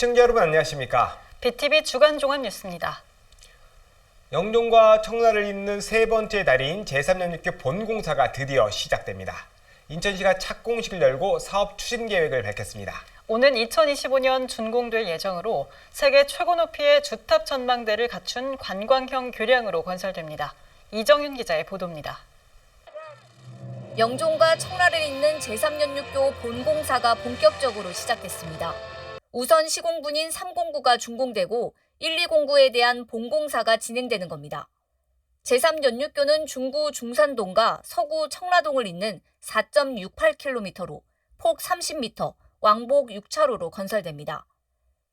시청자 여러분 안녕하십니까? BTV 주간 종합 뉴스입니다. 영종과 청라를 잇는 세 번째 달인 제3연육교 본공사가 드디어 시작됩니다. 인천시가 착공식을 열고 사업 추진 계획을 밝혔습니다. 오는 2025년 준공될 예정으로 세계 최고 높이의 주탑 전망대를 갖춘 관광형 교량으로 건설됩니다. 이정윤 기자의 보도입니다. 영종과 청라를 잇는 제3연육교 본공사가 본격적으로 시작됐습니다. 우선 시공분인 3공구가 준공되고 1, 2공구에 대한 본공사가 진행되는 겁니다. 제3연육교는 중구 중산동과 서구 청라동을 잇는 4.68km로 폭 30m, 왕복 6차로로 건설됩니다.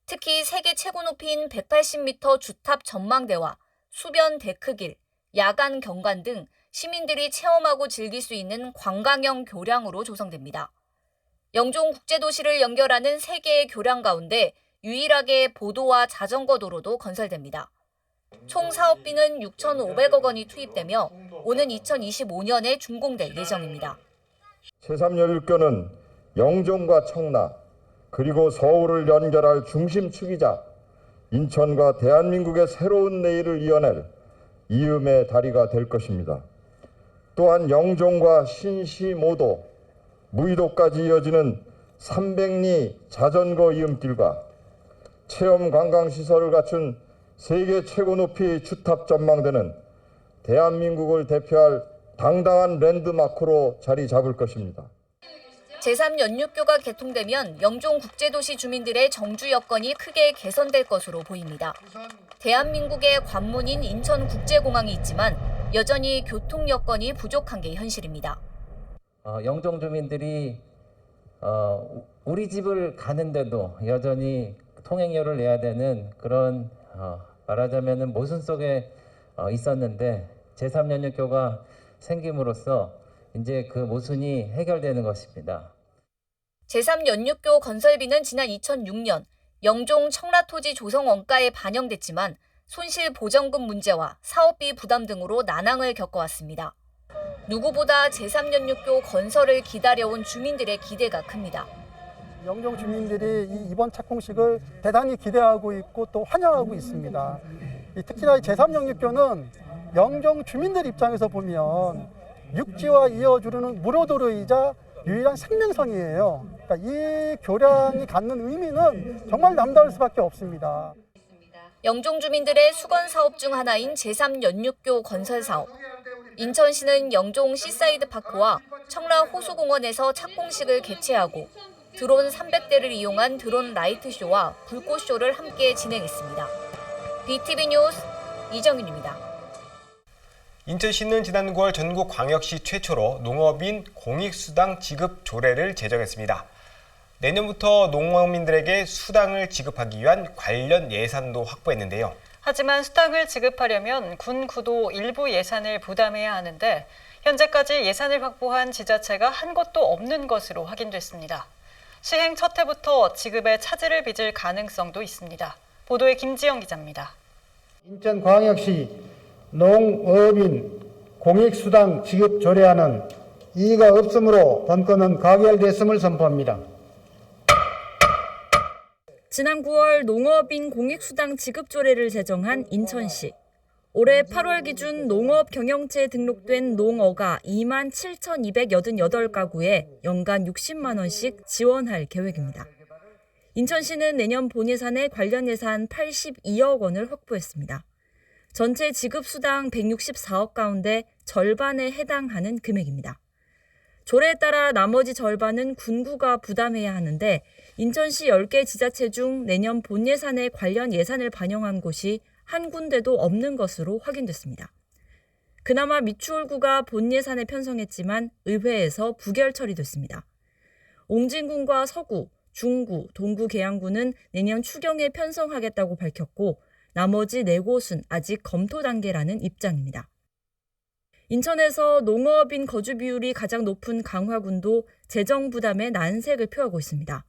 특히 세계 최고 높이인 180m 주탑 전망대와 수변 데크길, 야간 경관 등 시민들이 체험하고 즐길 수 있는 관광형 교량으로 조성됩니다. 영종 국제도시를 연결하는 3개의 교량 가운데 유일하게 보도와 자전거 도로도 건설됩니다. 총 사업비는 6,500억 원이 투입되며 오는 2025년에 준공될 예정입니다. 제3연육교는 영종과 청라 그리고 서울을 연결할 중심축이자 인천과 대한민국의 새로운 내일을 이어낼 이음의 다리가 될 것입니다. 또한 영종과 신시 모도, 무의도까지 이어지는 300리 자전거 이음길과 체험 관광시설을 갖춘 세계 최고 높이 주탑 전망대는 대한민국을 대표할 당당한 랜드마크로 자리 잡을 것입니다. 제3연육교가 개통되면 영종 국제도시 주민들의 정주 여건이 크게 개선될 것으로 보입니다. 대한민국의 관문인 인천국제공항이 있지만 여전히 교통 여건이 부족한 게 현실입니다. 영종 주민들이 우리 집을 가는데도 여전히 통행료를 내야 되는 그런 말하자면 모순 속에 있었는데 제3연육교가 생김으로써 이제 그 모순이 해결되는 것입니다. 제3연육교 건설비는 지난 2006년 영종 청라토지 조성 원가에 반영됐지만 손실 보전금 문제와 사업비 부담 등으로 난항을 겪어왔습니다. 누구보다 제3연육교 건설을 기다려온 주민들의 기대가 큽니다. 영종 주민들이 이번 착공식을 대단히 기대하고 있고 또 환영하고 있습니다. 특히나 제3연육교는 영종 주민들 입장에서 보면 육지와 이어주는 무료도로이자 유일한 생명선이에요. 그러니까 이 교량이 갖는 의미는 정말 남다를 수밖에 없습니다. 영종 주민들의 수건 사업 중 하나인 제3연육교 건설 사업. 인천시는 영종 시사이드 파크와 청라 호수공원에서 착공식을 개최하고 드론 300대를 이용한 드론 라이트쇼와 불꽃쇼를 함께 진행했습니다. BTV 뉴스 이정윤입니다. 인천시는 지난 9월 전국광역시 최초로 농업인 공익수당 지급 조례를 제정했습니다. 내년부터 농어민들에게 수당을 지급하기 위한 관련 예산도 확보했는데요. 하지만 수당을 지급하려면 군 구도 일부 예산을 부담해야 하는데 현재까지 예산을 확보한 지자체가 한 곳도 없는 것으로 확인됐습니다. 시행 첫 해부터 지급에 차질을 빚을 가능성도 있습니다. 보도에 김지영 기자입니다. 인천광역시 농업인 공익수당 지급 조례안은 이의가 없으므로 본건은 가결됐음을 선포합니다. 지난 9월 농업인 공익수당 지급 조례를 제정한 인천시. 올해 8월 기준 농업 경영체에 등록된 농어가 27,288가구에 연간 60만 원씩 지원할 계획입니다. 인천시는 내년 본예산에 관련 예산 82억 원을 확보했습니다. 전체 지급 수당 164억 가운데 절반에 해당하는 금액입니다. 조례에 따라 나머지 절반은 군구가 부담해야 하는데 인천시 10개 지자체 중 내년 본예산에 관련 예산을 반영한 곳이 한 군데도 없는 것으로 확인됐습니다. 그나마 미추홀구가 본예산에 편성했지만 의회에서 부결 처리됐습니다. 옹진군과 서구, 중구, 동구 계양구는 내년 추경에 편성하겠다고 밝혔고 나머지 4곳은 아직 검토 단계라는 입장입니다. 인천에서 농어업인 거주 비율이 가장 높은 강화군도 재정 부담에 난색을 표하고 있습니다.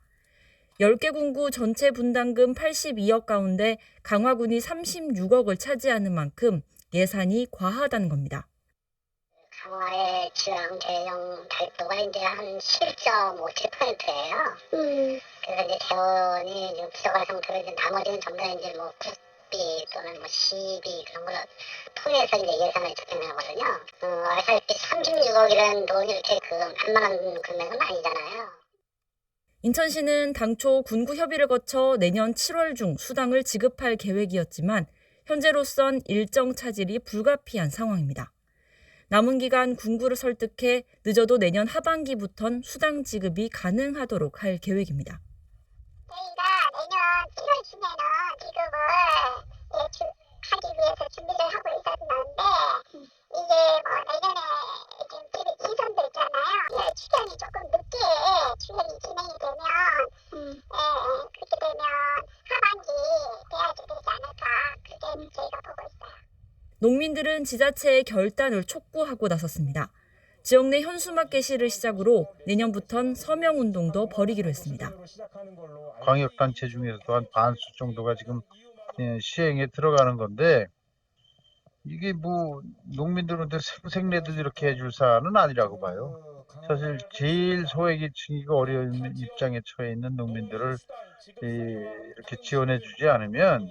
10개 군구 전체 분담금 82억 가운데 강화군이 36억을 차지하는 만큼 예산이 과하다는 겁니다. 강화의 지방 재정 발도가 이제 한 11.57%예요. 그래서 이제 재원이 좀 부족한 상태로 이제 나머지는 전부 다 이제 뭐 국비 또는 뭐 시비 그런 걸 통해서 이제 예산을 집행하거든요. 알다시피 36억이라는 돈이 이렇게 만만한 금액은 아니잖아요. 인천시는 당초 군구 협의를 거쳐 내년 7월 중 수당을 지급할 계획이었지만 현재로선 일정 차질이 불가피한 상황입니다. 남은 기간 군구를 설득해 늦어도 내년 하반기부턴 수당 지급이 가능하도록 할 계획입니다. 저희가 내년 7월쯤에는 지급을 하기 위해서 준비를 하고 있었는데 이게 뭐 내년에 지금 지급이 지선됐잖아요. 추경이 조금 늦게 추경이 진행이 되면 그렇게 되면 하반기 돼야지 되지 않을까 그렇게 저희가 보고 있어요. 농민들은 지자체의 결단을 촉구하고 나섰습니다. 지역 내 현수막 게시를 시작으로 내년부턴 서명운동도 벌이기로 했습니다. 광역단체 중에서도 한 반수 정도가 지금 시행에 들어가는 건데 이게 뭐 농민들한테 생내도 이렇게 해줄 사안은 아니라고 봐요. 사실 제일 소외계층이고 어려운 입장에 처해 있는 농민들을 이렇게 지원해 주지 않으면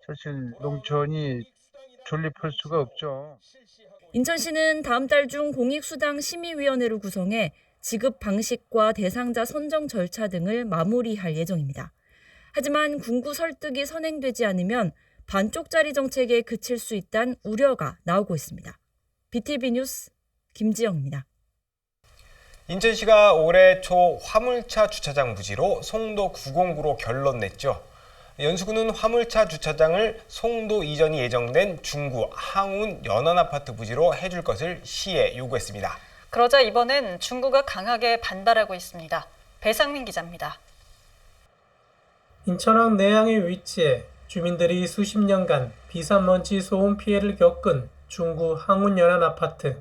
사실 농촌이 존립할 수가 없죠. 인천시는 다음 달 중 공익수당심의위원회를 구성해 지급 방식과 대상자 선정 절차 등을 마무리할 예정입니다. 하지만 군구 설득이 선행되지 않으면 반쪽짜리 정책에 그칠 수 있다는 우려가 나오고 있습니다. BTV 뉴스 김지영입니다. 인천시가 올해 초 화물차 주차장 부지로 송도 909로 결론 냈죠. 연수구는 화물차 주차장을 송도 이전이 예정된 중구 항운 연안아파트 부지로 해줄 것을 시에 요구했습니다. 그러자 이번엔 중구가 강하게 반발하고 있습니다. 배상민 기자입니다. 인천항 내항에 위치해 주민들이 수십 년간 비산먼지 소음 피해를 겪은 중구 항운 연안아파트.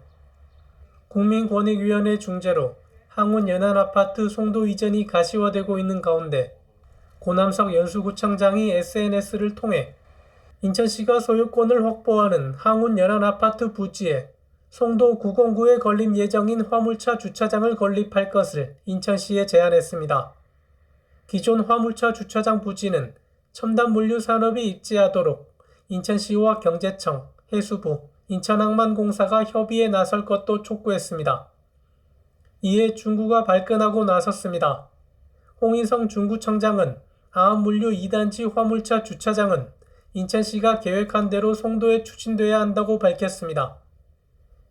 국민권익위원회 중재로 항운 연안아파트 송도 이전이 가시화되고 있는 가운데 고남석 연수구청장이 SNS를 통해 인천시가 소유권을 확보하는 항운 연안아파트 부지에 송도 909에 건립 예정인 화물차 주차장을 건립할 것을 인천시에 제안했습니다. 기존 화물차 주차장 부지는 첨단 물류 산업이 입지하도록 인천시와 경제청, 해수부, 인천항만공사가 협의에 나설 것도 촉구했습니다. 이에 중구가 발끈하고 나섰습니다. 홍인성 중구청장은 아함물류 2단지 화물차 주차장은 인천시가 계획한 대로 송도에 추진돼야 한다고 밝혔습니다.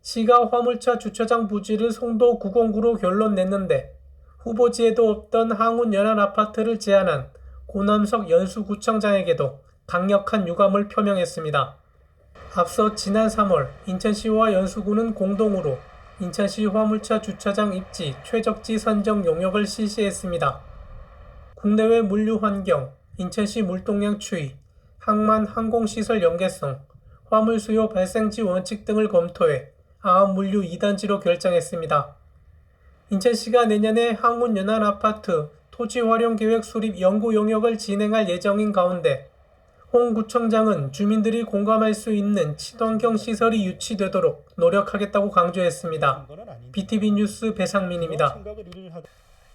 시가 화물차 주차장 부지를 송도 909로 결론 냈는데 후보지에도 없던 항운 연안아파트를 제안한 고남석 연수구청장에게도 강력한 유감을 표명했습니다. 앞서 지난 3월 인천시와 연수구는 공동으로 인천시 화물차 주차장 입지 최적지 선정 용역을 실시했습니다. 국내외 물류 환경, 인천시 물동량 추이, 항만 항공시설 연계성, 화물 수요 발생지 원칙 등을 검토해 아함물류 2단지로 결정했습니다. 인천시가 내년에 항운 연안아파트 토지활용계획 수립 연구 용역을 진행할 예정인 가운데 홍 구청장은 주민들이 공감할 수 있는 친환경 시설이 유치되도록 노력하겠다고 강조했습니다. BTV 뉴스 배상민입니다.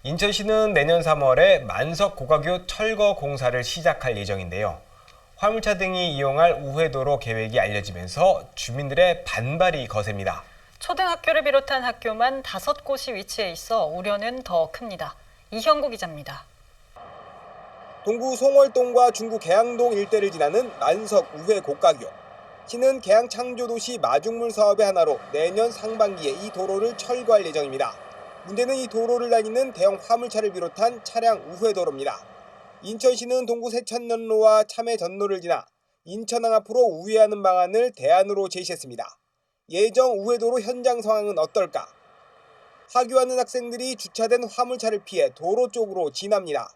인천시는 내년 3월에 만석 고가교 철거 공사를 시작할 예정인데요. 화물차 등이 이용할 우회도로 계획이 알려지면서 주민들의 반발이 거셉니다. 초등학교를 비롯한 학교만 5곳이 위치해 있어 우려는 더 큽니다. 이형구 기자입니다. 동구 송월동과 중구 계양동 일대를 지나는 만석 우회 고가교. 시는 계양 창조도시 마중물 사업의 하나로 내년 상반기에 이 도로를 철거할 예정입니다. 문제는 이 도로를 다니는 대형 화물차를 비롯한 차량 우회도로입니다. 인천시는 동구 세천연로와 참해전로를 지나 인천항 앞으로 우회하는 방안을 대안으로 제시했습니다. 예정 우회도로 현장 상황은 어떨까? 하교하는 학생들이 주차된 화물차를 피해 도로 쪽으로 지납니다.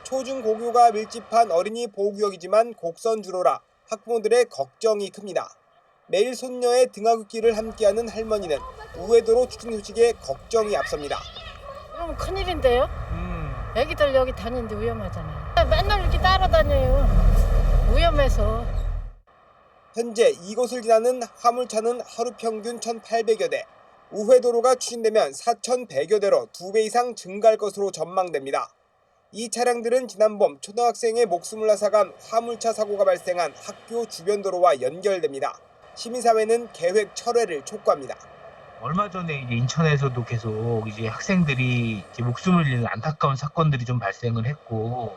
초중고교가 밀집한 어린이 보호구역이지만 곡선 주로라 학부모들의 걱정이 큽니다. 매일 손녀의 등하굣길을 함께하는 할머니는 우회도로 추진 소식에 걱정이 앞섭니다. 그럼 큰일인데요? 애기들 여기 다니는데 위험하잖아요. 맨날 이렇게 따라다녀요. 위험해서. 현재 이곳을 지나는 화물차는 하루 평균 1,800여 대, 우회도로가 추진되면 4,100여 대로 2배 이상 증가할 것으로 전망됩니다. 이 차량들은 지난 봄 초등학생의 목숨을 앗아간 화물차 사고가 발생한 학교 주변 도로와 연결됩니다. 시민사회는 계획 철회를 촉구합니다. 얼마 전에 이제 인천에서도 계속 이제 학생들이 이제 목숨을 잃는 안타까운 사건들이 좀 발생을 했고,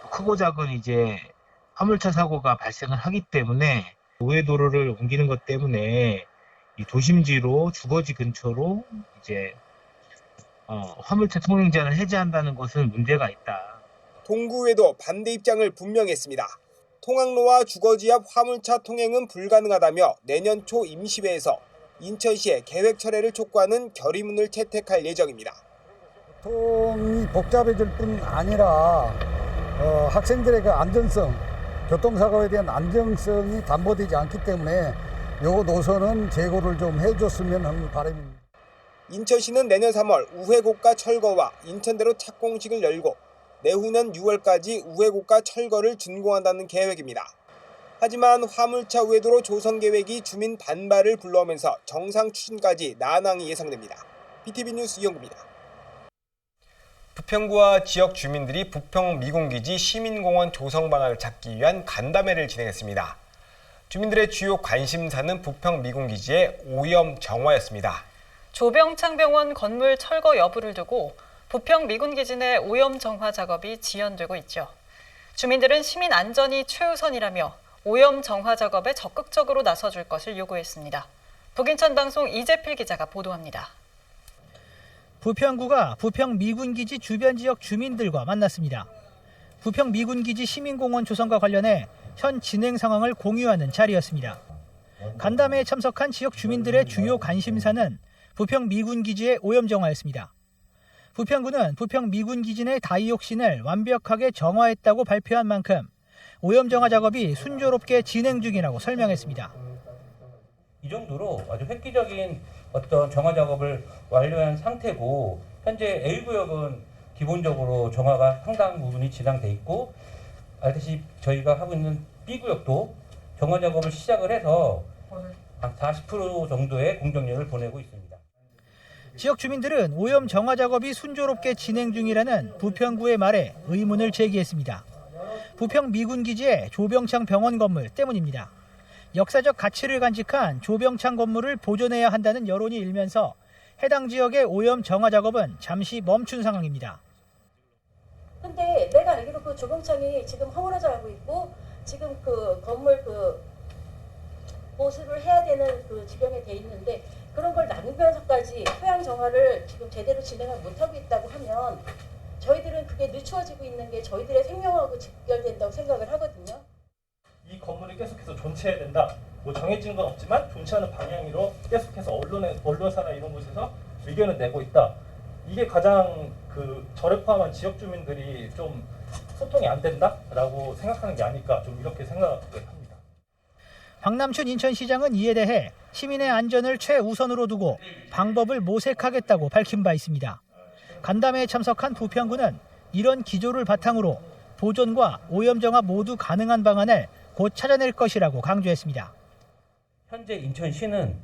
또 크고 작은 이제 화물차 사고가 발생을 하기 때문에 우회도로를 옮기는 것 때문에 이 도심지로 주거지 근처로 이제 화물차 통행 제한을 해제한다는 것은 문제가 있다. 동구에도 반대 입장을 분명히 했습니다. 통학로와 주거지 앞 화물차 통행은 불가능하다며 내년 초 임시회에서 인천시에 계획 철회를 촉구하는 결의문을 채택할 예정입니다. 교통이 복잡해질 뿐 아니라 학생들의 그 안전성, 교통사고에 대한 안정성이 담보되지 않기 때문에 이 노선은 재고를 좀 해줬으면 하는 바람입니다. 인천시는 내년 3월 우회고가 철거와 인천대로 착공식을 열고 내후년 6월까지 우회고가 철거를 준공한다는 계획입니다. 하지만 화물차 우회도로 조성 계획이 주민 반발을 불러오면서 정상 추진까지 난항이 예상됩니다. BTV 뉴스 이영구입니다. 부평구와 지역 주민들이 부평 미군기지 시민공원 조성 방안을 찾기 위한 간담회를 진행했습니다. 주민들의 주요 관심사는 부평 미군기지의 오염 정화였습니다. 조병창병원 건물 철거 여부를 두고 부평 미군기지 내 오염 정화 작업이 지연되고 있죠. 주민들은 시민 안전이 최우선이라며 오염 정화 작업에 적극적으로 나서줄 것을 요구했습니다. 북인천 방송 이재필 기자가 보도합니다. 부평구가 부평 미군기지 주변 지역 주민들과 만났습니다. 부평 미군기지 시민공원 조성과 관련해 현 진행 상황을 공유하는 자리였습니다. 간담회에 참석한 지역 주민들의 주요 관심사는 부평 미군기지의 오염 정화였습니다. 부평구는 부평 미군기지 내 다이옥신을 완벽하게 정화했다고 발표한 만큼 오염 정화 작업이 순조롭게 진행 중이라고 설명했습니다. 이 정도로 아주 획기적인 어떤 정화 작업을 완료한 상태고, 현재 A구역은 기본적으로 정화가 상당 부분이 진행돼 있고, 알다시피 저희가 하고 있는 B구역도 정화 작업을 시작을 해서 한 40% 정도의 공정률을 보내고 있습니다. 지역 주민들은 오염 정화 작업이 순조롭게 진행 중이라는 부평구의 말에 의문을 제기했습니다. 부평 미군기지의 조병창 병원 건물 때문입니다. 역사적 가치를 간직한 조병창 건물을 보존해야 한다는 여론이 일면서 해당 지역의 오염 정화 작업은 잠시 멈춘 상황입니다. 근데 내가 알기로 그 조병창이 지금 허물어져 가고 있고, 지금 그 건물 그 보수를 해야 되는 그 지경에 돼 있는데, 그런 걸 낭비하면서까지 토양 정화를 지금 제대로 진행을 못하고 있다고 하면 저희들은 그게 늦추어지고 있는 게 저희들의 생명하고 직결된다고 생각을 하거든요. 이 건물이 계속해서 존치해야 된다. 뭐 정해진 건 없지만 존치하는 방향으로 계속해서 언론사나 이런 곳에서 의견을 내고 있다. 이게 가장 저를 포함한 지역 주민들이 좀 소통이 안 된다라고 생각하는 게 아닐까, 좀 이렇게 생각을 합니다. 박남춘 인천시장은 이에 대해 시민의 안전을 최우선으로 두고 방법을 모색하겠다고 밝힌 바 있습니다. 간담회에 참석한 부평구는 이런 기조를 바탕으로 보존과 오염 정화 모두 가능한 방안을 곧 찾아낼 것이라고 강조했습니다. 현재 인천시는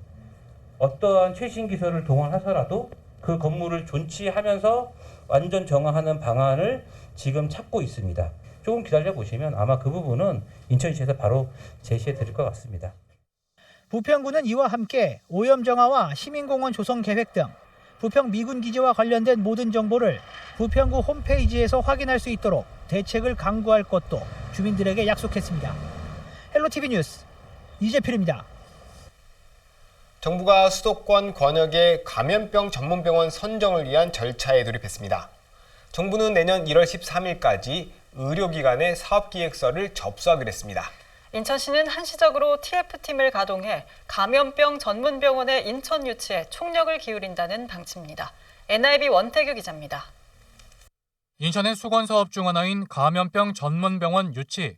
어떠한 최신 기술을 동원해서라도 그 건물을 존치하면서 완전 정화하는 방안을 지금 찾고 있습니다. 조금 기다려 보시면 아마 그 부분은 인천시에서 바로 제시해 드릴 것 같습니다. 부평구는 이와 함께 오염 정화와 시민공원 조성 계획 등 부평 미군기지와 관련된 모든 정보를 부평구 홈페이지에서 확인할 수 있도록 대책을 강구할 것도 주민들에게 약속했습니다. 헬로티비 뉴스 이재필입니다. 정부가 수도권 권역의 감염병 전문병원 선정을 위한 절차에 돌입했습니다. 정부는 내년 1월 13일까지 의료기관의 사업기획서를 접수하기로 했습니다. 인천시는 한시적으로 TF팀을 가동해 감염병 전문병원의 인천 유치에 총력을 기울인다는 방침입니다. NIB 원태규 기자입니다. 인천의 수건사업 중 하나인 감염병 전문병원 유치.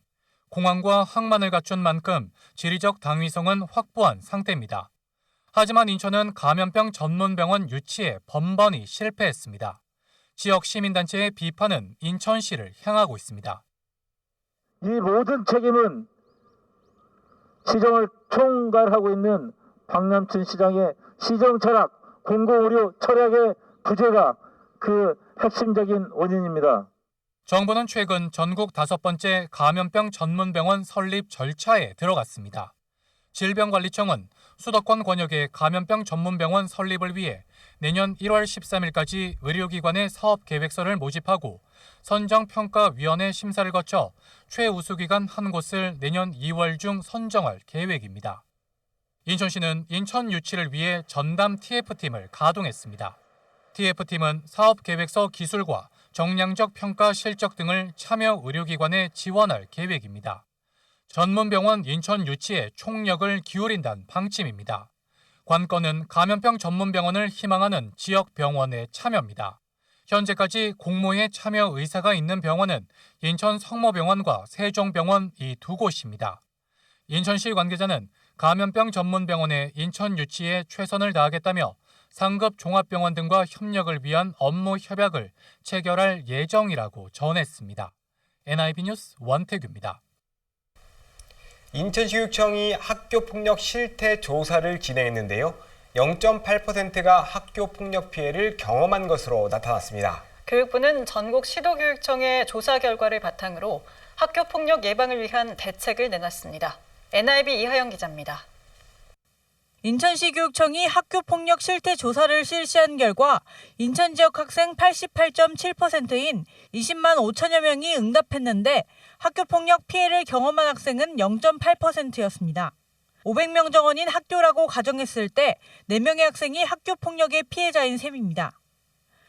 공항과 항만을 갖춘 만큼 지리적 당위성은 확보한 상태입니다. 하지만 인천은 감염병 전문병원 유치에 번번이 실패했습니다. 지역 시민단체의 비판은 인천시를 향하고 있습니다. 이 모든 책임은 시정을 총괄하고 있는 박남춘 시장의 시정 철학, 공공의료 철학의 부재가 그 핵심적인 원인입니다. 정부는 최근 전국 5번째 감염병 전문병원 설립 절차에 들어갔습니다. 질병관리청은 수도권 권역의 감염병 전문병원 설립을 위해 내년 1월 13일까지 의료기관의 사업계획서를 모집하고 선정평가위원회 심사를 거쳐 최우수기관 한 곳을 내년 2월 중 선정할 계획입니다. 인천시는 인천 유치를 위해 전담 TF팀을 가동했습니다. TF팀은 사업계획서 기술과 정량적 평가 실적 등을 참여 의료기관에 지원할 계획입니다. 전문병원 인천 유치에 총력을 기울인다는 방침입니다. 관건은 감염병 전문병원을 희망하는 지역병원의 참여입니다. 현재까지 공모에 참여 의사가 있는 병원은 인천 성모병원과 세종병원 이 두 곳입니다. 인천시 관계자는 감염병 전문병원의 인천 유치에 최선을 다하겠다며 상급 종합병원 등과 협력을 위한 업무 협약을 체결할 예정이라고 전했습니다. NIB 뉴스 원태규입니다. 인천시교육청이 학교폭력 실태 조사를 진행했는데요. 0.8%가 학교폭력 피해를 경험한 것으로 나타났습니다. 교육부는 전국 시도교육청의 조사 결과를 바탕으로 학교폭력 예방을 위한 대책을 내놨습니다. NIB 이하영 기자입니다. 인천시 교육청이 학교폭력 실태 조사를 실시한 결과 인천 지역 학생 88.7%인 20만 5천여 명이 응답했는데 학교폭력 피해를 경험한 학생은 0.8%였습니다. 500명 정원인 학교라고 가정했을 때 4명의 학생이 학교폭력의 피해자인 셈입니다.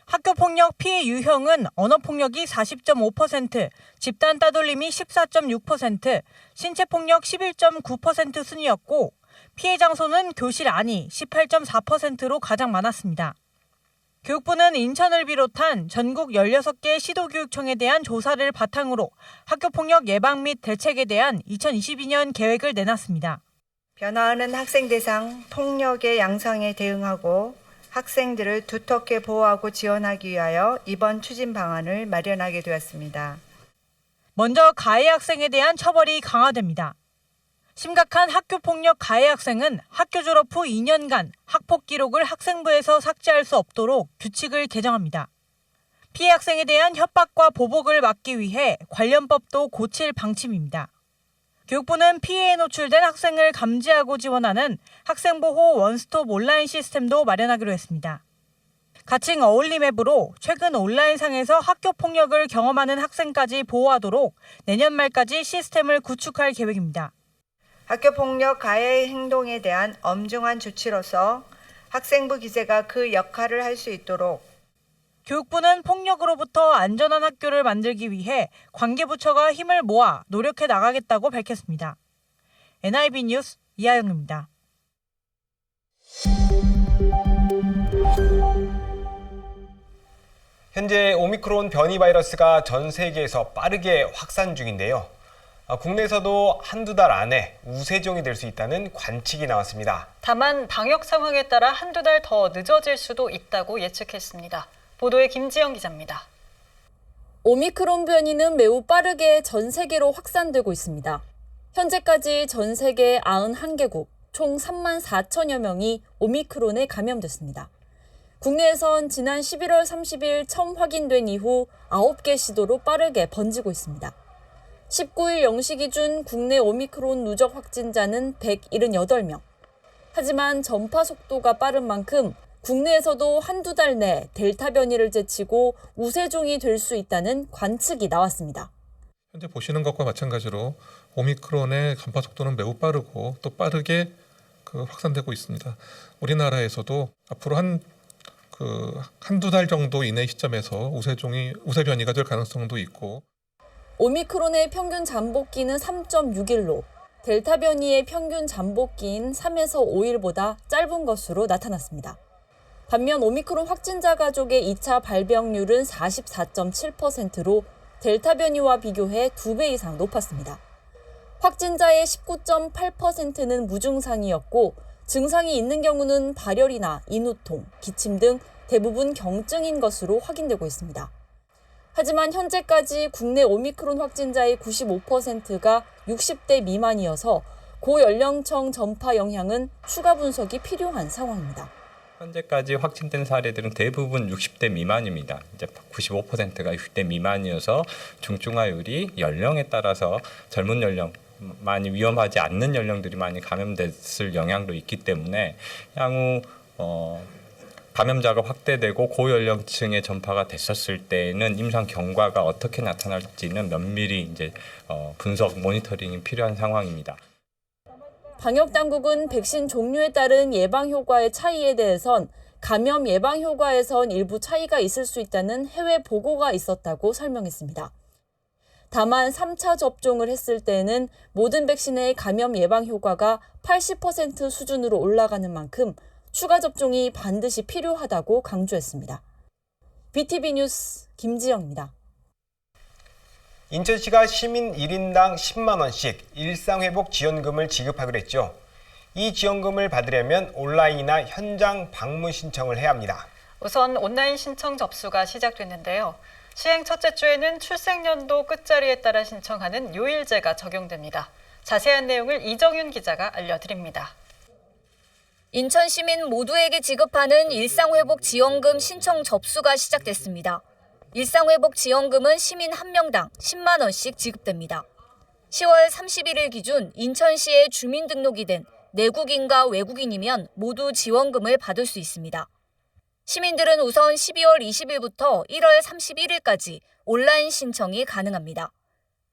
학교폭력 피해 유형은 언어폭력이 40.5%, 집단 따돌림이 14.6%, 신체폭력 11.9% 순이었고 피해 장소는 교실 안이 18.4%로 가장 많았습니다. 교육부는 인천을 비롯한 전국 16개 시도교육청에 대한 조사를 바탕으로 학교폭력 예방 및 대책에 대한 2022년 계획을 내놨습니다. 변화하는 학생 대상 폭력의 양상에 대응하고 학생들을 두텁게 보호하고 지원하기 위하여 이번 추진 방안을 마련하게 되었습니다. 먼저 가해 학생에 대한 처벌이 강화됩니다. 심각한 학교폭력 가해 학생은 학교 졸업 후 2년간 학폭 기록을 학생부에서 삭제할 수 없도록 규칙을 개정합니다. 피해 학생에 대한 협박과 보복을 막기 위해 관련법도 고칠 방침입니다. 교육부는 피해에 노출된 학생을 감지하고 지원하는 학생보호 원스톱 온라인 시스템도 마련하기로 했습니다. 가칭 어울림 앱으로 최근 온라인상에서 학교폭력을 경험하는 학생까지 보호하도록 내년 말까지 시스템을 구축할 계획입니다. 학교폭력 가해 행동에 대한 엄중한 조치로서 학생부 기재가 그 역할을 할 수 있도록 교육부는 폭력으로부터 안전한 학교를 만들기 위해 관계부처가 힘을 모아 노력해 나가겠다고 밝혔습니다. NIB 뉴스 이하영입니다. 현재 오미크론 변이 바이러스가 전 세계에서 빠르게 확산 중인데요. 국내에서도 한두 달 안에 우세종이 될 수 있다는 관측이 나왔습니다. 다만 방역 상황에 따라 한두 달 더 늦어질 수도 있다고 예측했습니다. 보도에 김지영 기자입니다. 오미크론 변이는 매우 빠르게 전 세계로 확산되고 있습니다. 현재까지 전 세계 91개국, 총 3만 4천여 명이 오미크론에 감염됐습니다. 국내에선 지난 11월 30일 처음 확인된 이후 9개 시도로 빠르게 번지고 있습니다. 19일 0시 기준 국내 오미크론 누적 확진자는 178명. 하지만 전파 속도가 빠른 만큼 국내에서도 한두 달 내 델타 변이를 제치고 우세종이 될 수 있다는 관측이 나왔습니다. 현재 보시는 것과 마찬가지로 오미크론의 전파 속도는 매우 빠르고 또 빠르게 확산되고 있습니다. 우리나라에서도 앞으로 한두 달 정도 이내 시점에서 우세 변이가 될 가능성도 있고 오미크론의 평균 잠복기는 3.6일로 델타 변이의 평균 잠복기인 3에서 5일보다 짧은 것으로 나타났습니다. 반면 오미크론 확진자 가족의 2차 발병률은 44.7%로 델타 변이와 비교해 2배 이상 높았습니다. 확진자의 19.8%는 무증상이었고 증상이 있는 경우는 발열이나 인후통, 기침 등 대부분 경증인 것으로 확인되고 있습니다. 하지만 현재까지 국내 오미크론 확진자의 95%가 60대 미만이어서 고연령층 전파 영향은 추가 분석이 필요한 상황입니다. 현재까지 확진된 사례들은 대부분 60대 미만입니다. 이제 95%가 60대 미만이어서 중증화율이 연령에 따라서 젊은 연령, 많이 위험하지 않는 연령들이 많이 감염됐을 영향도 있기 때문에 향후 감염자가 확대되고 고연령층의 전파가 됐었을 때에는 임상 경과가 어떻게 나타날지는 면밀히 이제 분석 모니터링이 필요한 상황입니다. 방역 당국은 백신 종류에 따른 예방 효과의 차이에 대해선 감염 예방 효과에선 일부 차이가 있을 수 있다는 해외 보고가 있었다고 설명했습니다. 다만 3차 접종을 했을 때에는 모든 백신의 감염 예방 효과가 80% 수준으로 올라가는 만큼 추가 접종이 반드시 필요하다고 강조했습니다. BTV 뉴스 김지영입니다. 인천시가 시민 1인당 10만 원씩 일상회복 지원금을 지급하기로 했죠. 이 지원금을 받으려면 온라인이나 현장 방문 신청을 해야 합니다. 우선 온라인 신청 접수가 시작됐는데요. 시행 첫째 주에는 출생연도 끝자리에 따라 신청하는 요일제가 적용됩니다. 자세한 내용을 이정윤 기자가 알려드립니다. 인천 시민 모두에게 지급하는 일상회복 지원금 신청 접수가 시작됐습니다. 일상회복 지원금은 시민 1명당 10만 원씩 지급됩니다. 10월 31일 기준 인천시에 주민등록이 된 내국인과 외국인이면 모두 지원금을 받을 수 있습니다. 시민들은 우선 12월 20일부터 1월 31일까지 온라인 신청이 가능합니다.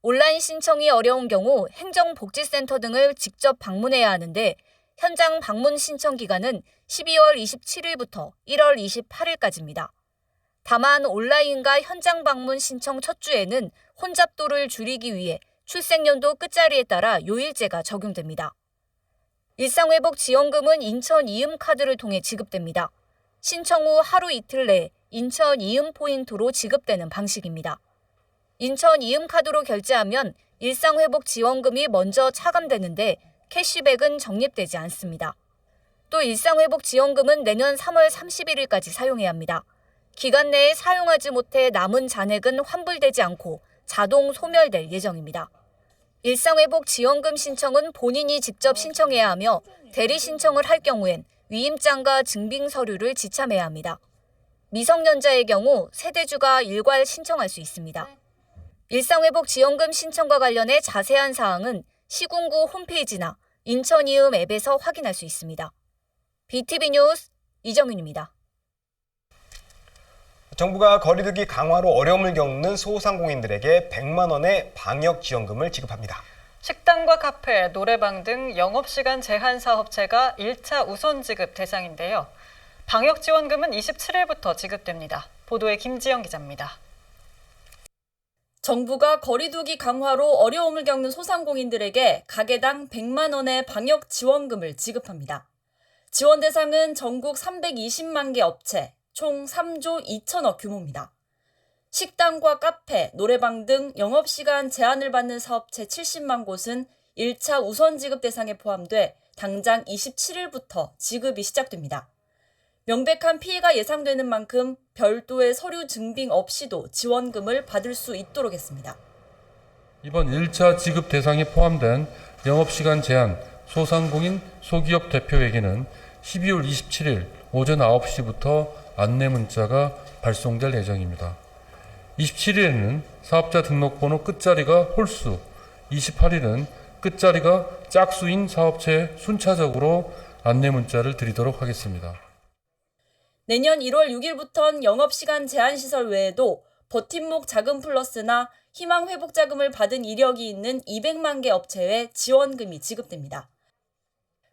온라인 신청이 어려운 경우 행정복지센터 등을 직접 방문해야 하는데 현장 방문 신청 기간은 12월 27일부터 1월 28일까지입니다. 다만 온라인과 현장 방문 신청 첫 주에는 혼잡도를 줄이기 위해 출생연도 끝자리에 따라 요일제가 적용됩니다. 일상회복 지원금은 인천 이음카드를 통해 지급됩니다. 신청 후 하루 이틀 내에 인천 이음 포인트로 지급되는 방식입니다. 인천 이음카드로 결제하면 일상회복 지원금이 먼저 차감되는데 캐시백은 적립되지 않습니다. 또 일상회복 지원금은 내년 3월 31일까지 사용해야 합니다. 기간 내에 사용하지 못해 남은 잔액은 환불되지 않고 자동 소멸될 예정입니다. 일상회복 지원금 신청은 본인이 직접 신청해야 하며 대리 신청을 할 경우엔 위임장과 증빙 서류를 지참해야 합니다. 미성년자의 경우 세대주가 일괄 신청할 수 있습니다. 일상회복 지원금 신청과 관련해 자세한 사항은 시군구 홈페이지나 인천이음 앱에서 확인할 수 있습니다. BTV 뉴스 이정윤입니다. 정부가 거리두기 강화로 어려움을 겪는 소상공인들에게 100만 원의 방역 지원금을 지급합니다. 식당과 카페, 노래방 등 영업시간 제한 사업체가 1차 우선 지급 대상인데요. 방역 지원금은 27일부터 지급됩니다. 보도에 김지영 기자입니다. 정부가 거리두기 강화로 어려움을 겪는 소상공인들에게 가게당 100만 원의 방역 지원금을 지급합니다. 지원 대상은 전국 320만 개 업체, 총 3조 2천억 규모입니다. 식당과 카페, 노래방 등 영업시간 제한을 받는 사업체 70만 곳은 1차 우선 지급 대상에 포함돼 당장 27일부터 지급이 시작됩니다. 명백한 피해가 예상되는 만큼 별도의 서류 증빙 없이도 지원금을 받을 수 있도록 했습니다. 이번 1차 지급 대상에 포함된 영업시간 제한 소상공인 소기업 대표에게는 12월 27일 오전 9시부터 안내 문자가 발송될 예정입니다. 27일에는 사업자 등록번호 끝자리가 홀수, 28일은 끝자리가 짝수인 사업체에 순차적으로 안내 문자를 드리도록 하겠습니다. 내년 1월 6일부터는 영업시간 제한 시설 외에도 버팀목 자금 플러스나 희망 회복 자금을 받은 이력이 있는 200만 개 업체에 지원금이 지급됩니다.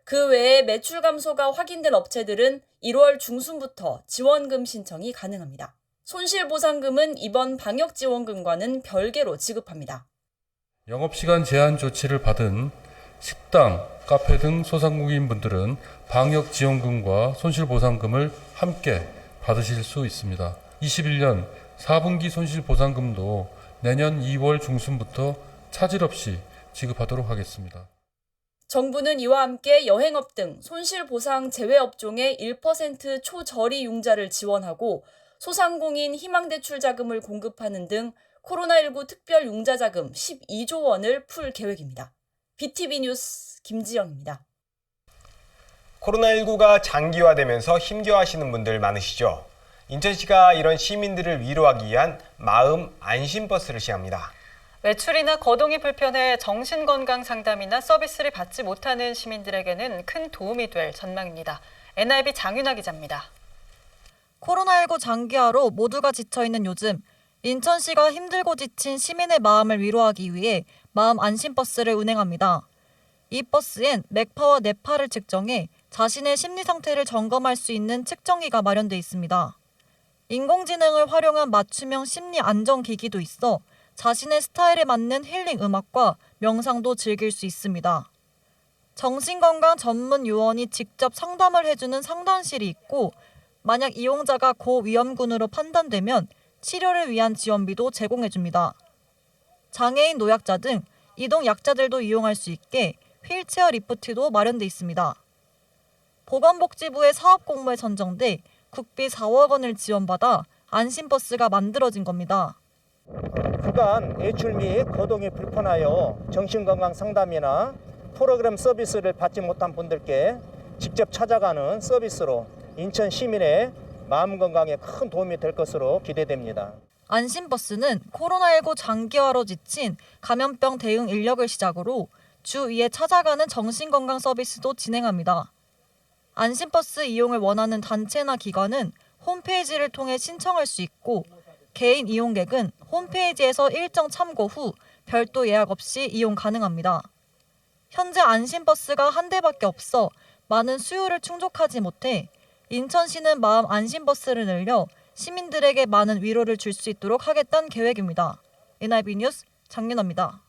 그 외에 매출 감소가 확인된 업체들은 1월 중순부터 지원금 신청이 가능합니다. 손실보상금은 이번 방역지원금과는 별개로 지급합니다. 영업시간 제한 조치를 받은 식당, 카페 등 소상공인분들은 방역지원금과 손실보상금을 함께 받으실 수 있습니다. 21년 4분기 손실보상금도 내년 2월 중순부터 차질 없이 지급하도록 하겠습니다. 정부는 이와 함께 여행업 등 손실보상 제외업종의 1% 초저리 융자를 지원하고 소상공인 희망대출 자금을 공급하는 등 코로나19 특별 융자 자금 12조 원을 풀 계획입니다. BTV 뉴스 김지영입니다. 코로나19가 장기화되면서 힘겨워하시는 분들 많으시죠? 인천시가 이런 시민들을 위로하기 위한 마음 안심버스를 시행합니다. 외출이나 거동이 불편해 정신건강 상담이나 서비스를 받지 못하는 시민들에게는 큰 도움이 될 전망입니다. NIB 장윤아 기자입니다. 코로나19 장기화로 모두가 지쳐있는 요즘, 인천시가 힘들고 지친 시민의 마음을 위로하기 위해 마음 안심버스를 운행합니다. 이 버스엔 맥파와 뇌파를 측정해 자신의 심리 상태를 점검할 수 있는 측정기가 마련돼 있습니다. 인공지능을 활용한 맞춤형 심리 안정 기기도 있어 자신의 스타일에 맞는 힐링 음악과 명상도 즐길 수 있습니다. 정신건강 전문 요원이 직접 상담을 해주는 상담실이 있고, 만약 이용자가 고위험군으로 판단되면 치료를 위한 지원비도 제공해줍니다. 장애인, 노약자 등 이동 약자들도 이용할 수 있게 휠체어 리프트도 마련돼 있습니다. 보건복지부의 사업 공모에 선정돼 국비 4억 원을 지원받아 안심버스가 만들어진 겁니다. 그간 외출 및 거동이 불편하여 정신건강 상담이나 프로그램 서비스를 받지 못한 분들께 직접 찾아가는 서비스로 인천 시민의 마음 건강에 큰 도움이 될 것으로 기대됩니다. 안심버스는 코로나19 장기화로 지친 감염병 대응 인력을 시작으로 주 2회 찾아가는 정신건강 서비스도 진행합니다. 안심버스 이용을 원하는 단체나 기관은 홈페이지를 통해 신청할 수 있고, 개인 이용객은 홈페이지에서 일정 참고 후 별도 예약 없이 이용 가능합니다. 현재 안심버스가 한 대밖에 없어 많은 수요를 충족하지 못해 인천시는 마음 안심버스를 늘려 시민들에게 많은 위로를 줄 수 있도록 하겠다는 계획입니다. NIB 뉴스 장윤아입니다.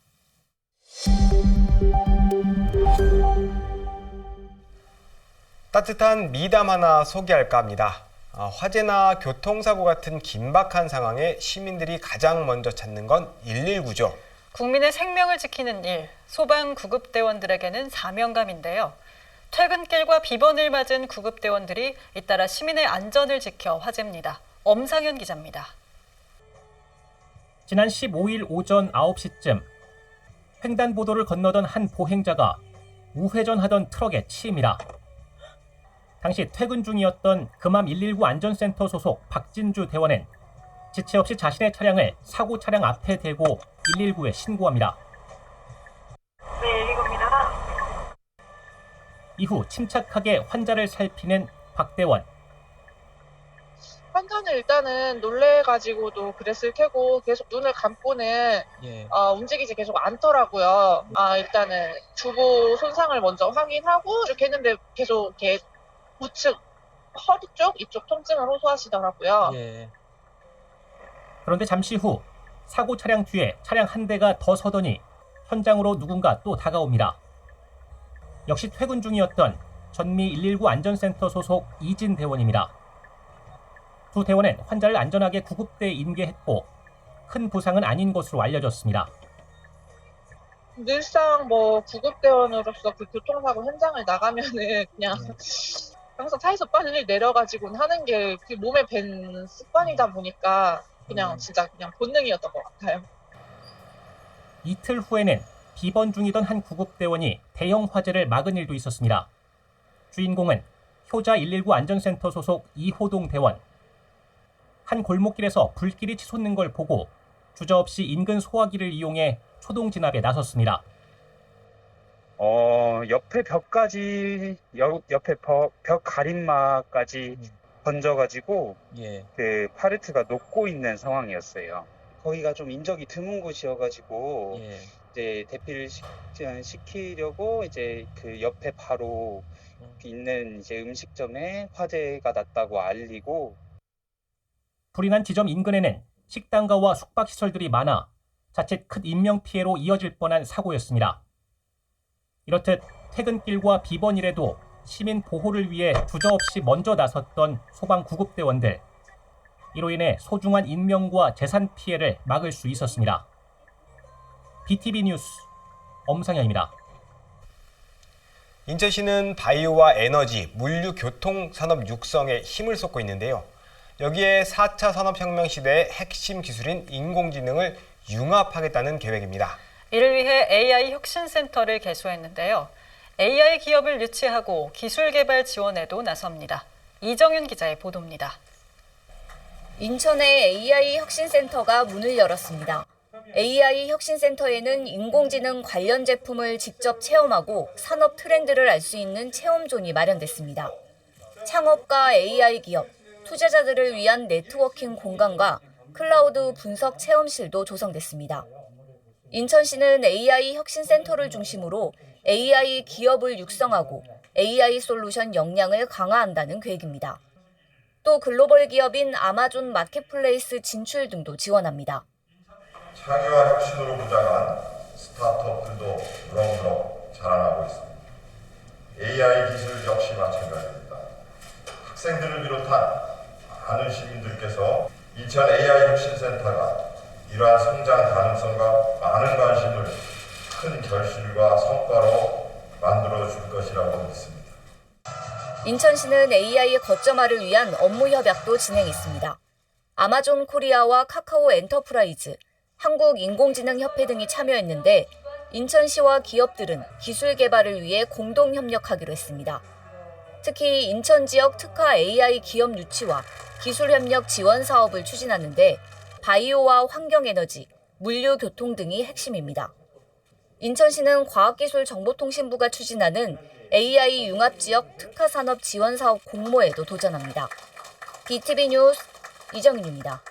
따뜻한 미담 하나 소개할까 합니다. 화재나 교통사고 같은 긴박한 상황에 시민들이 가장 먼저 찾는 건 119죠. 국민의 생명을 지키는 일, 소방구급대원들에게는 사명감인데요. 퇴근길과 비번을 맞은 구급대원들이 잇따라 시민의 안전을 지켜 화제입니다. 엄상현 기자입니다. 지난 15일 오전 9시쯤 횡단보도를 건너던 한 보행자가 우회전하던 트럭에 치입니다. 당시 퇴근 중이었던 금암 119 안전센터 소속 박진주 대원은 지체 없이 자신의 차량을 사고 차량 앞에 대고 119에 신고합니다. 네, 119입니다. 이후 침착하게 환자를 살피는 박 대원. 환자는 일단은 놀래가지고도 그랬을 테고 계속 눈을 감고는 움직이지 계속 않더라고요. 일단은 주부 손상을 먼저 확인하고 이렇게 했는데 계속 이렇게 우측 허리 쪽 이쪽 통증을 호소하시더라고요. 그런데 잠시 후 사고 차량 뒤에 차량 한 대가 더 서더니 현장으로 누군가 또 다가옵니다. 역시 퇴근 중이었던 전미 119 안전센터 소속 이진 대원입니다. 두 대원은 환자를 안전하게 구급대에 인계했고 큰 부상은 아닌 것으로 알려졌습니다. 늘상 구급대원으로서 그 교통사고 현장을 나가면은 그냥 항상 차에서 빨리 내려가지고 하는 게 그 몸에 밴 습관이다 보니까 그냥 진짜 그냥 본능이었던 것 같아요. 이틀 후에는 비번 중이던 한 구급대원이 대형 화재를 막은 일도 있었습니다. 주인공은 효자 119 안전센터 소속 이호동 대원. 한 골목길에서 불길이 치솟는 걸 보고 주저없이 인근 소화기를 이용해 초동 진압에 나섰습니다. 옆에 벽까지 옆에 벽 가림막까지 던져가지고 그 파레트가 녹고 있는 상황이었어요. 거기가 좀 인적이 드문 곳이어가지고 이제 대피를 시키려고 이제 그 옆에 바로 있는 이제 음식점에 화재가 났다고 알리고. 불이 난 지점 인근에는 식당가와 숙박시설들이 많아 자칫 큰 인명피해로 이어질 뻔한 사고였습니다. 이렇듯 퇴근길과 비번일에도 시민 보호를 위해 주저없이 먼저 나섰던 소방구급대원들. 이로 인해 소중한 인명과 재산 피해를 막을 수 있었습니다. BTV 뉴스 엄상현입니다. 인천시는 바이오와 에너지, 물류, 교통 산업 육성에 힘을 쏟고 있는데요. 여기에 4차 산업혁명 시대의 핵심 기술인 인공지능을 융합하겠다는 계획입니다. 이를 위해 AI 혁신센터를 개소했는데요. AI 기업을 유치하고 기술 개발 지원에도 나섭니다. 이정윤 기자의 보도입니다. 인천의 AI 혁신센터가 문을 열었습니다. AI 혁신센터에는 인공지능 관련 제품을 직접 체험하고 산업 트렌드를 알 수 있는 체험존이 마련됐습니다. 창업가 AI 기업, 투자자들을 위한 네트워킹 공간과 클라우드 분석 체험실도 조성됐습니다. 인천시는 AI 혁신센터를 중심으로 AI 기업을 육성하고 AI 솔루션 역량을 강화한다는 계획입니다. 또 글로벌 기업인 아마존 마켓플레이스 진출 등도 지원합니다. 창의와 혁신으로 무장한 스타트업들도 무럭무럭 자라나고 있습니다. AI 기술 역시 마찬가지입니다. 학생들을 비롯한 많은 시민들께서 인천 AI 혁신센터가 이러한 성장 가능성과 많은 관심을 큰 결실과 성과로 만들어줄 것이라고 믿습니다. 인천시는 AI 거점화를 위한 업무 협약도 진행했습니다. 아마존 코리아와 카카오 엔터프라이즈, 한국인공지능협회 등이 참여했는데 인천시와 기업들은 기술 개발을 위해 공동 협력하기로 했습니다. 특히 인천 지역 특화 AI 기업 유치와 기술 협력 지원 사업을 추진하는데 바이오와 환경에너지, 물류교통 등이 핵심입니다. 인천시는 과학기술정보통신부가 추진하는 AI 융합지역 특화산업 지원사업 공모에도 도전합니다. BTV 뉴스 이정윤입니다.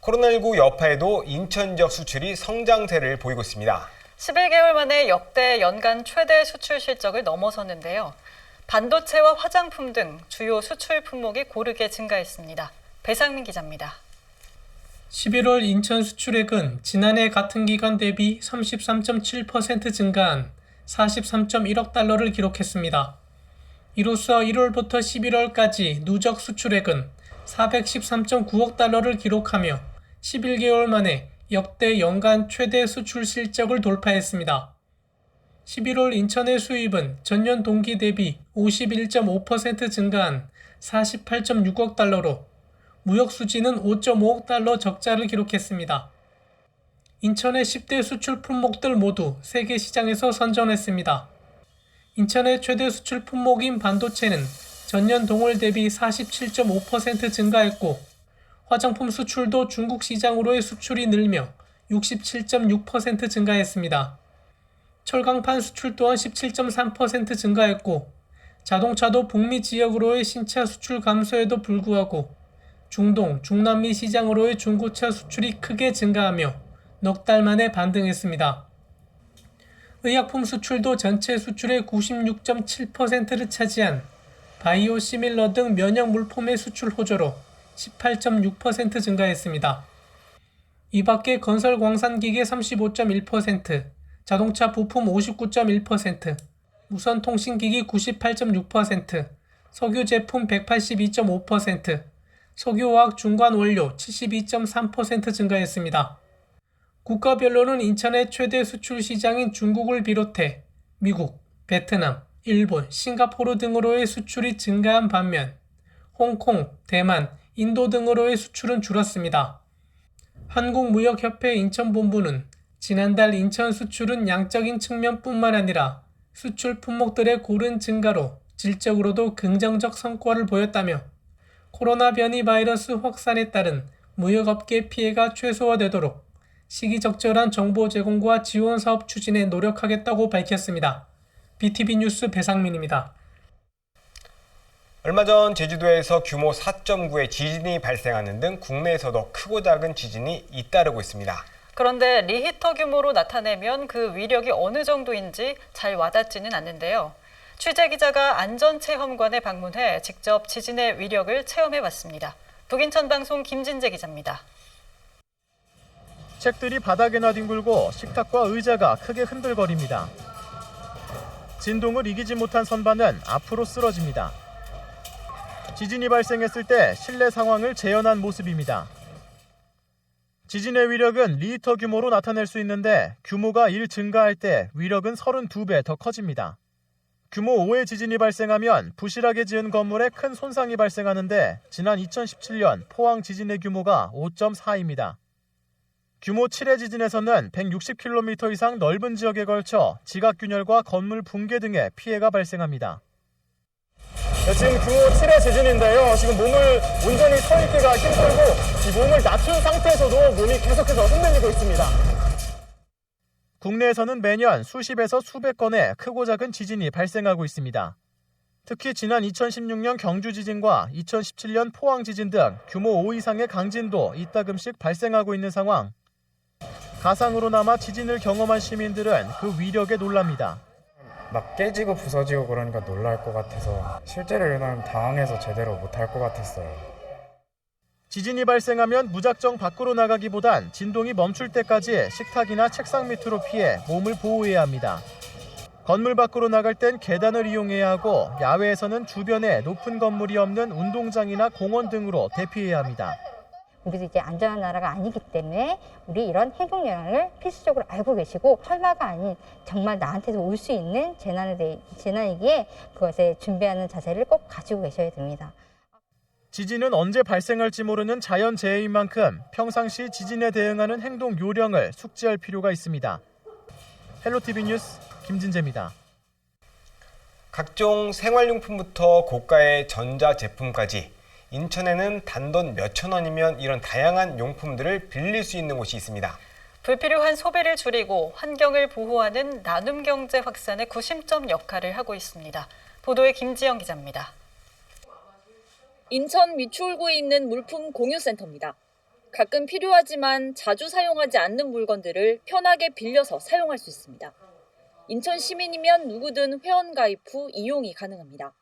코로나19 여파에도 인천 지역 수출이 성장세를 보이고 있습니다. 11개월 만에 역대 연간 최대 수출 실적을 넘어섰는데요. 반도체와 화장품 등 주요 수출 품목이 고르게 증가했습니다. 배상민 기자입니다. 11월 인천 수출액은 지난해 같은 기간 대비 33.7% 증가한 43.1억 달러를 기록했습니다. 이로써 1월부터 11월까지 누적 수출액은 413.9억 달러를 기록하며 11개월 만에 역대 연간 최대 수출 실적을 돌파했습니다. 11월 인천의 수입은 전년 동기 대비 51.5% 증가한 48.6억 달러로 무역 수지는 5.5억 달러 적자를 기록했습니다. 인천의 10대 수출 품목들 모두 세계 시장에서 선전했습니다. 인천의 최대 수출 품목인 반도체는 전년 동월 대비 47.5% 증가했고 화장품 수출도 중국 시장으로의 수출이 늘며 67.6% 증가했습니다. 철강판 수출 또한 17.3% 증가했고 자동차도 북미 지역으로의 신차 수출 감소에도 불구하고 중동, 중남미 시장으로의 중고차 수출이 크게 증가하며 넉 달 만에 반등했습니다. 의약품 수출도 전체 수출의 96.7%를 차지한 바이오 시밀러 등 면역 물품의 수출 호조로 18.6% 증가했습니다. 이 밖에 건설 광산기계 35.1%, 자동차 부품 59.1%, 무선 통신기기 98.6%, 석유 제품 182.5%, 석유화학 중간 원료 72.3% 증가했습니다. 국가별로는 인천의 최대 수출 시장인 중국을 비롯해 미국, 베트남, 일본, 싱가포르 등으로의 수출이 증가한 반면 홍콩, 대만, 인도 등으로의 수출은 줄었습니다. 한국무역협회 인천본부는 지난달 인천 수출은 양적인 측면뿐만 아니라 수출 품목들의 고른 증가로 질적으로도 긍정적 성과를 보였다며 코로나 변이 바이러스 확산에 따른 무역업계 피해가 최소화되도록 시기적절한 정보 제공과 지원 사업 추진에 노력하겠다고 밝혔습니다. BTV 뉴스 배상민입니다. 얼마 전 제주도에서 규모 4.9의 지진이 발생하는 등 국내에서도 크고 작은 지진이 잇따르고 있습니다. 그런데 리히터 규모로 나타내면 그 위력이 어느 정도인지 잘 와닿지는 않는데요. 취재기자가 안전체험관에 방문해 직접 지진의 위력을 체험해봤습니다. 북인천 방송 김진재 기자입니다. 책들이 바닥에 나뒹굴고 식탁과 의자가 크게 흔들거립니다. 진동을 이기지 못한 선반은 앞으로 쓰러집니다. 지진이 발생했을 때 실내 상황을 재현한 모습입니다. 지진의 위력은 리히터 규모로 나타낼 수 있는데 규모가 1 증가할 때 위력은 32배 더 커집니다. 규모 5의 지진이 발생하면 부실하게 지은 건물에 큰 손상이 발생하는데 지난 2017년 포항 지진의 규모가 5.4입니다. 규모 7의 지진에서는 160km 이상 넓은 지역에 걸쳐 지각균열과 건물 붕괴 등의 피해가 발생합니다. 지금 규모 7의 지진인데요. 지금 몸을 온전히 서 있기가 힘들고 이 몸을 낮춘 상태에서도 몸이 계속해서 흔들리고 있습니다. 국내에서는 매년 수십에서 수백 건의 크고 작은 지진이 발생하고 있습니다. 특히 지난 2016년 경주 지진과 2017년 포항 지진 등 규모 5 이상의 강진도 이따금씩 발생하고 있는 상황. 가상으로나마 지진을 경험한 시민들은 그 위력에 놀랍니다. 막 깨지고 부서지고 그러니까 놀랄 것 같아서 실제로 일어나면 당황해서 제대로 못할 것 같았어요. 지진이 발생하면 무작정 밖으로 나가기보단 진동이 멈출 때까지 식탁이나 책상 밑으로 피해 몸을 보호해야 합니다. 건물 밖으로 나갈 땐 계단을 이용해야 하고 야외에서는 주변에 높은 건물이 없는 운동장이나 공원 등으로 대피해야 합니다. 우리도 이제 안전한 나라가 아니기 때문에 우리 이런 행동 영향을 필수적으로 알고 계시고 설마가 아닌 정말 나한테도 올 수 있는 재난이기에 그것에 준비하는 자세를 꼭 가지고 계셔야 됩니다. 지진은 언제 발생할지 모르는 자연재해인 만큼 평상시 지진에 대응하는 행동 요령을 숙지할 필요가 있습니다. 헬로티비 뉴스 김진재입니다. 각종 생활용품부터 고가의 전자제품까지 인천에는 단돈 몇천 원이면 이런 다양한 용품들을 빌릴 수 있는 곳이 있습니다. 불필요한 소비를 줄이고 환경을 보호하는 나눔 경제 확산의 구심점 역할을 하고 있습니다. 보도에 김지영 기자입니다. 인천 미추홀구에 있는 물품 공유센터입니다. 가끔 필요하지만 자주 사용하지 않는 물건들을 편하게 빌려서 사용할 수 있습니다. 인천 시민이면 누구든 회원 가입 후 이용이 가능합니다.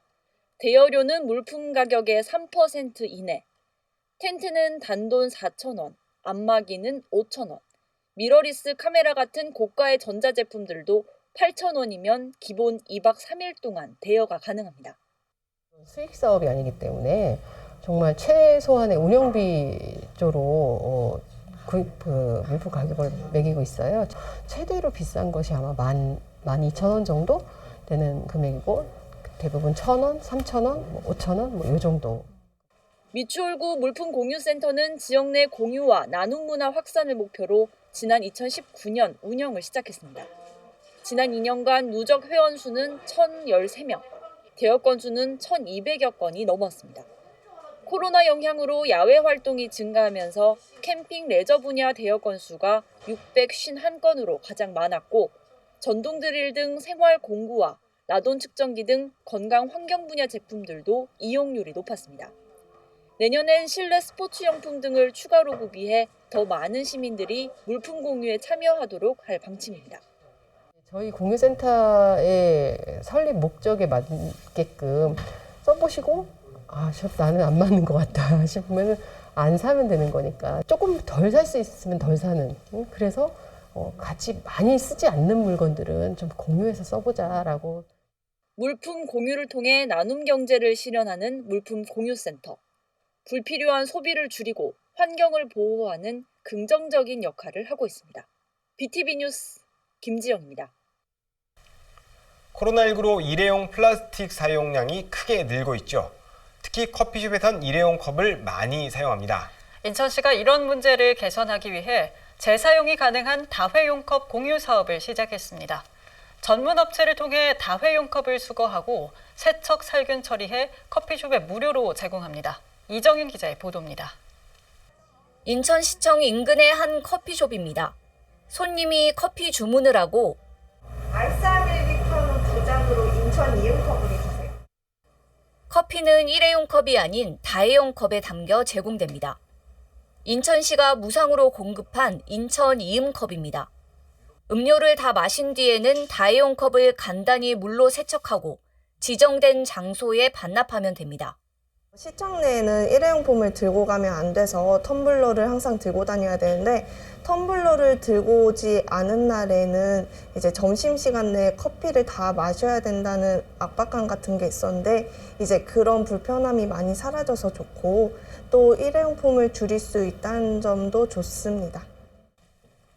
대여료는 물품 가격의 3% 이내, 텐트는 단돈 4,000원, 안마기는 5,000원, 미러리스 카메라 같은 고가의 전자제품들도 8,000원이면 기본 2박 3일 동안 대여가 가능합니다. 수익 사업이 아니기 때문에 정말 최소한의 운영비조로 물품 가격을 매기고 있어요. 최대로 비싼 것이 아마 12,000원 정도 되는 금액이고 대부분 1,000원, 3,000원, 5,000원 이 정도. 미추홀구 물품 공유센터는 지역 내 공유와 나눔 문화 확산을 목표로 지난 2019년 운영을 시작했습니다. 지난 2년간 누적 회원 수는 1,013명, 대여 건수는 1,200여 건이 넘었습니다. 코로나 영향으로 야외 활동이 증가하면서 캠핑 레저 분야 대여 건수가 651건으로 가장 많았고 전동 드릴 등 생활 공구와 라돈 측정기 등 건강 환경 분야 제품들도 이용률이 높았습니다. 내년엔 실내 스포츠용품 등을 추가로 구비해 더 많은 시민들이 물품 공유에 참여하도록 할 방침입니다. 저희 공유센터의 설립 목적에 맞게끔 써보시고 나는 안 맞는 것 같다 싶으면 안 사면 되는 거니까 조금 덜 살 수 있으면 덜 사는 그래서 같이 많이 쓰지 않는 물건들은 좀 공유해서 써보자라고. 물품 공유를 통해 나눔 경제를 실현하는 물품 공유센터. 불필요한 소비를 줄이고 환경을 보호하는 긍정적인 역할을 하고 있습니다. BTV 뉴스 김지영입니다. 코로나19로 일회용 플라스틱 사용량이 크게 늘고 있죠. 특히 커피숍에선 일회용 컵을 많이 사용합니다. 인천시가 이런 문제를 개선하기 위해 재사용이 가능한 다회용 컵 공유 사업을 시작했습니다. 전문 업체를 통해 다회용 컵을 수거하고 세척 살균 처리해 커피숍에 무료로 제공합니다. 이정윤 기자의 보도입니다. 인천시청 인근의 한 커피숍입니다. 손님이 커피 주문을 하고 아이스 아메리카노 2잔으로 인천 이음컵을 해주세요. 커피는 일회용 컵이 아닌 다회용 컵에 담겨 제공됩니다. 인천시가 무상으로 공급한 인천 이음컵입니다. 음료를 다 마신 뒤에는 다회용 컵을 간단히 물로 세척하고 지정된 장소에 반납하면 됩니다. 시청 내에는 일회용품을 들고 가면 안 돼서 텀블러를 항상 들고 다녀야 되는데 텀블러를 들고 오지 않은 날에는 이제 점심시간 내에 커피를 다 마셔야 된다는 압박감 같은 게 있었는데 이제 그런 불편함이 많이 사라져서 좋고 또 일회용품을 줄일 수 있다는 점도 좋습니다.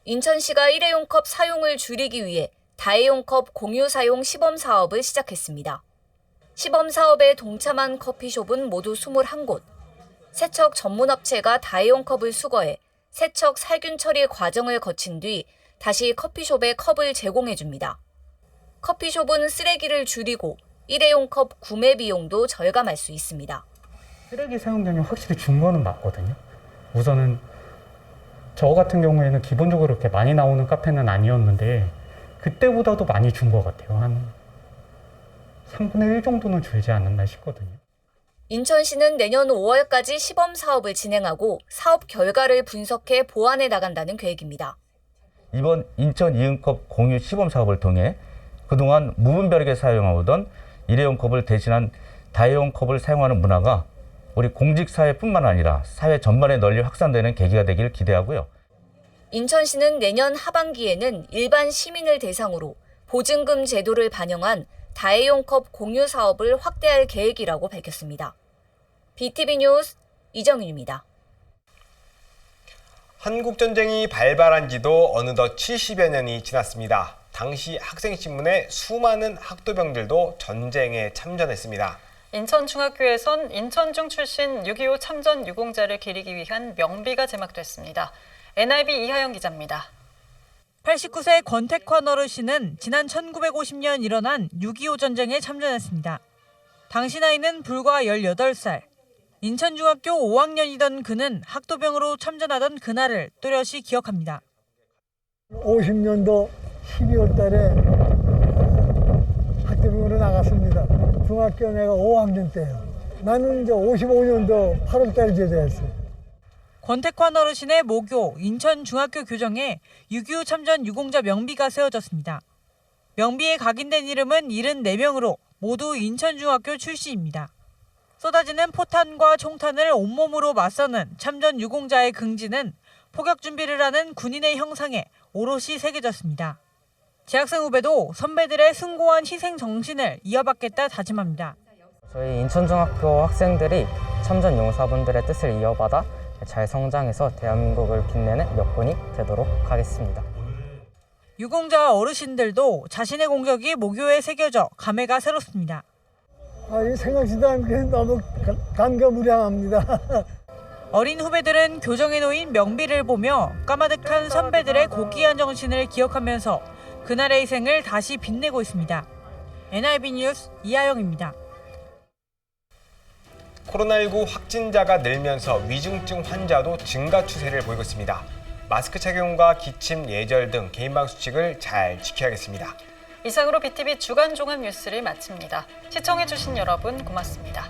인천시가 일회용 컵 사용을 줄이기 위해 다회용 컵 공유 사용 시범 사업을 시작했습니다. 시범 사업에 동참한 커피숍은 모두 21곳. 세척 전문 업체가 다회용 컵을 수거해 세척 살균 처리 과정을 거친 뒤 다시 커피숍에 컵을 제공해 줍니다. 커피숍은 쓰레기를 줄이고 일회용 컵 구매 비용도 절감할 수 있습니다. 쓰레기 사용량이 확실히 준 거는 맞거든요. 우선은 저 같은 경우에는 기본적으로 그렇게 많이 나오는 카페는 아니었는데 그때보다도 많이 준 것 같아요. 한 3분의 1 정도는 줄지 않았나 싶거든요. 인천시는 내년 5월까지 시범 사업을 진행하고 사업 결과를 분석해 보완해 나간다는 계획입니다. 이번 인천 이응컵 공유 시범 사업을 통해 그동안 무분별하게 사용하던 일회용 컵을 대신한 다회용 컵을 사용하는 문화가 우리 공직사회뿐만 아니라 사회 전반에 널리 확산되는 계기가 되기를 기대하고요. 인천시는 내년 하반기에는 일반 시민을 대상으로 보증금 제도를 반영한 다회용 컵 공유 사업을 확대할 계획이라고 밝혔습니다. BTV 뉴스 이정윤입니다. 한국전쟁이 발발한 지도 어느덧 70여 년이 지났습니다. 당시 학생신문에 수많은 학도병들도 전쟁에 참전했습니다. 인천중학교에선 인천중 출신 6.25 참전 유공자를 기리기 위한 명비가 제막됐습니다. NIB 이하영 기자입니다. 89세 권택환 어르신은 지난 1950년 일어난 6.25 전쟁에 참전했습니다. 당시 나이는 불과 18살. 인천중학교 5학년이던 그는 학도병으로 참전하던 그날을 또렷이 기억합니다. 50년도 12월 달에 학도병으로 나갔습니다. 중학교 내가 5학년 때요. 나는 이제 55년도 8월 달에 제대했어요. 권택환 어르신의 모교 인천중학교 교정에 6.25 참전 유공자 명비가 세워졌습니다. 명비에 각인된 이름은 74명으로 모두 인천중학교 출신입니다. 쏟아지는 포탄과 총탄을 온몸으로 맞서는 참전 유공자의 긍지는 포격 준비를 하는 군인의 형상에 오롯이 새겨졌습니다. 재학생 후배도 선배들의 숭고한 희생 정신을 이어받겠다 다짐합니다. 저희 인천중학교 학생들이 참전 용사분들의 뜻을 이어받아 잘 성장해서 대한민국을 빛내는 여건이 되도록 하겠습니다. 유공자 어르신들도 자신의 공격이 모교에 새겨져 감회가 새롭습니다. 생각지도 않게 너무 감개무량합니다. 어린 후배들은 교정에 놓인 명비를 보며 까마득한 선배들의 고귀한 정신을 기억하면서 그날의 희생을 다시 빛내고 있습니다. NIB 뉴스 이하영입니다. 코로나19 확진자가 늘면서 위중증 환자도 증가 추세를 보이고 있습니다. 마스크 착용과 기침, 예절 등 개인방 수칙을 잘 지켜야겠습니다. 이상으로 BTV 주간 종합 뉴스를 마칩니다. 시청해주신 여러분 고맙습니다.